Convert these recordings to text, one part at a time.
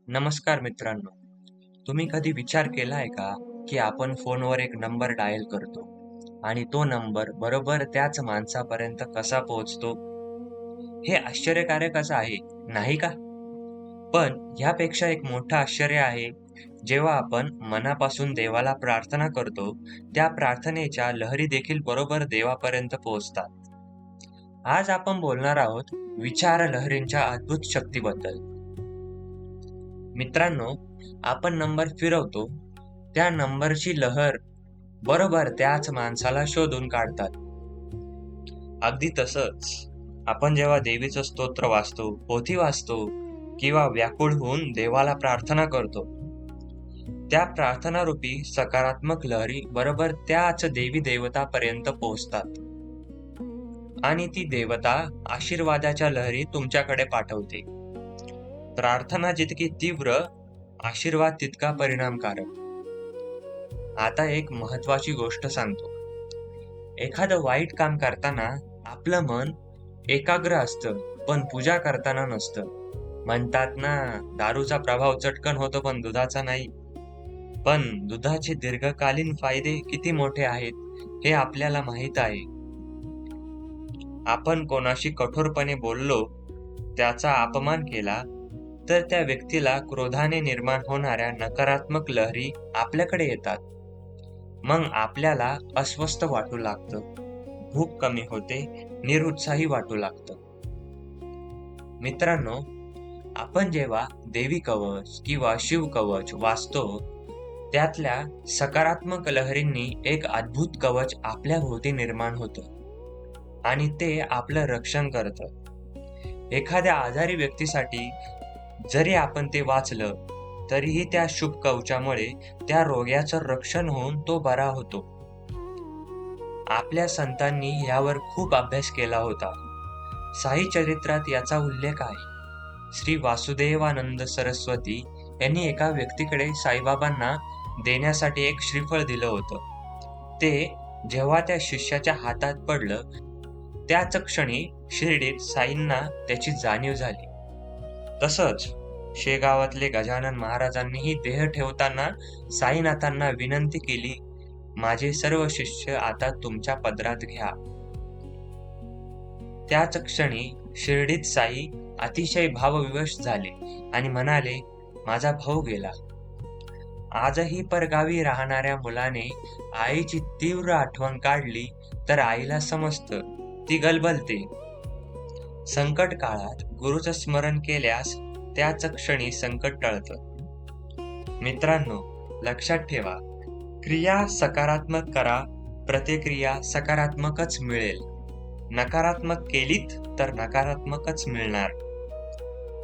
नमस्कार मित्रांनो. तुम्ही कधी विचार केलाय का, की आपण फोनवर एक नंबर डायल करतो आणि तो नंबर बरोबर त्याच माणसापर्यंत कसा पोहोचतो? हे आश्चर्यकारकच आहे, नाही का? पण ह्यापेक्षा एक मोठं आश्चर्य आहे, जेव्हा आपण मनापासून देवाला प्रार्थना करतो, त्या प्रार्थनेच्या लहरी देखील बरोबर देवापर्यंत पोहोचतात. आज आपण बोलणार आहोत विचार लहरींच्या अद्भुत शक्तीबद्दल. मित्रांनो, आपण नंबर फिरवतो, त्या नंबरची लहर बरोबर त्याच माणसाला शोधून काढतात. अगदी तसंच आपण जेव्हा देवीचं स्तोत्र वाचतो, पोथी वाचतो किंवा व्याकुळ होऊन देवाला प्रार्थना करतो, त्या प्रार्थनारूपी सकारात्मक लहरी बरोबर त्याच देवी देवतापर्यंत पोहोचतात आणि ती देवता आशीर्वादाच्या लहरी तुमच्याकडे पाठवते. प्रार्थना जितकी तीव्र, आशीर्वाद तितका परिणामकारक. आता एक महत्वाची गोष्ट सांगतो. एखादं वाईट काम करताना आपलं मन एकाग्र असतं, पण पूजा करताना नसतं. म्हणतात ना, दारूचा प्रभाव चटकन होतो पण दुधाचा नाही. पण दुधाचे दीर्घकालीन फायदे किती मोठे आहेत हे आपल्याला माहित आहे. आपण कोणाशी कठोरपणे बोललो, त्याचा अपमान केला, तर त्या व्यक्तीला क्रोधाने निर्माण होणाऱ्या नकारात्मक लहरी आपल्याकडे येतात. मग आपल्याला अस्वस्थ वाटू लागतं, भूक कमी होते, निरुत्साही वाटू लागतं. मित्रांनो, आपण जेव्हा देवी कवच किंवा शिव कवच वाचतो, त्यातल्या सकारात्मक लहरींनी एक अद्भुत कवच आपल्या भोवती निर्माण होतं आणि ते आपलं रक्षण करतं. एखाद्या आजारी व्यक्तीसाठी जरी आपण ते वाचलं, तरीही त्या शुभ कवचामुळे त्या रोग्याचं रक्षण होऊन तो बरा होतो. आपल्या संतांनी यावर खूप अभ्यास केला होता. साई चरित्रात याचा उल्लेख आहे. श्री वासुदेवानंद सरस्वती यांनी एका व्यक्तीकडे साईबाबांना देण्यासाठी एक श्रीफळ दिलं होतं. ते जेव्हा त्या शिष्याच्या हातात पडलं, त्याच क्षणी शिर्डीत साईंना त्याची जाणीव झाली. तसंच शेगावातले गजानन महाराजांनीही देह ठेवताना साईनाथांना विनंती केली, माझे सर्व शिष्य आता तुमच्या पदरात घ्या. त्याच क्षणी शिर्डीत साई अतिशय भावविवश झाले आणि म्हणाले, माझा भाऊ गेला. आजही परगावी राहणाऱ्या मुलाने आईची तीव्र आठवण काढली तर आईला समजतं, ती गलबलते. संकट काळात गुरुचं स्मरण केल्यास त्याच क्षणी संकट टळतं. मित्रांनो, लक्षात ठेवा, क्रिया सकारात्मक करा, प्रतिक्रिया सकारात्मकच मिळेल. नकारात्मक केलीत तर नकारात्मकच मिळणार.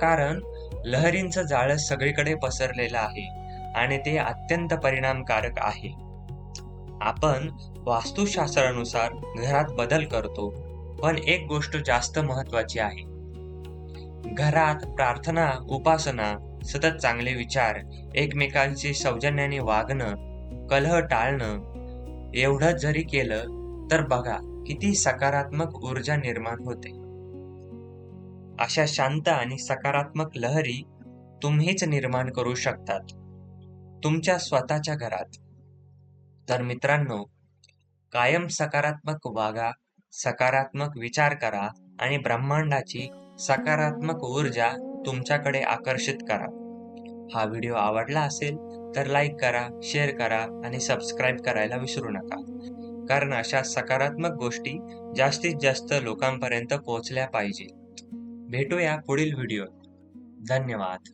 कारण लहरींचं जाळं सगळीकडे पसरलेलं आहे आणि ते अत्यंत परिणामकारक आहे. आपण वास्तुशास्त्रानुसार घरात बदल करतो, पण एक गोष्ट जास्त महत्वाची आहे. घरात प्रार्थना, उपासना, सतत चांगले विचार, एकमेकांशी सौजन्याने वागणं, कलह टाळणं, एवढं जरी केलं तर बघा किती सकारात्मक ऊर्जा निर्माण होते. अशा शांत आणि सकारात्मक लहरी तुम्हीच निर्माण करू शकतात, तुमच्या स्वतःच्या घरात. तर मित्रांनो, कायम सकारात्मक वागा, सकारात्मक विचार करा आणि ब्रह्मांडाची सकारात्मक ऊर्जा तुमच्याकडे आकर्षित करा. हा व्हिडिओ आवडला असेल तर लाईक करा, शेअर करा आणि सबस्क्राईब करायला विसरू नका. कारण अशा सकारात्मक गोष्टी जास्तीत जास्त लोकांपर्यंत पोहोचल्या पाहिजे. भेटूया पुढील व्हिडिओत. धन्यवाद.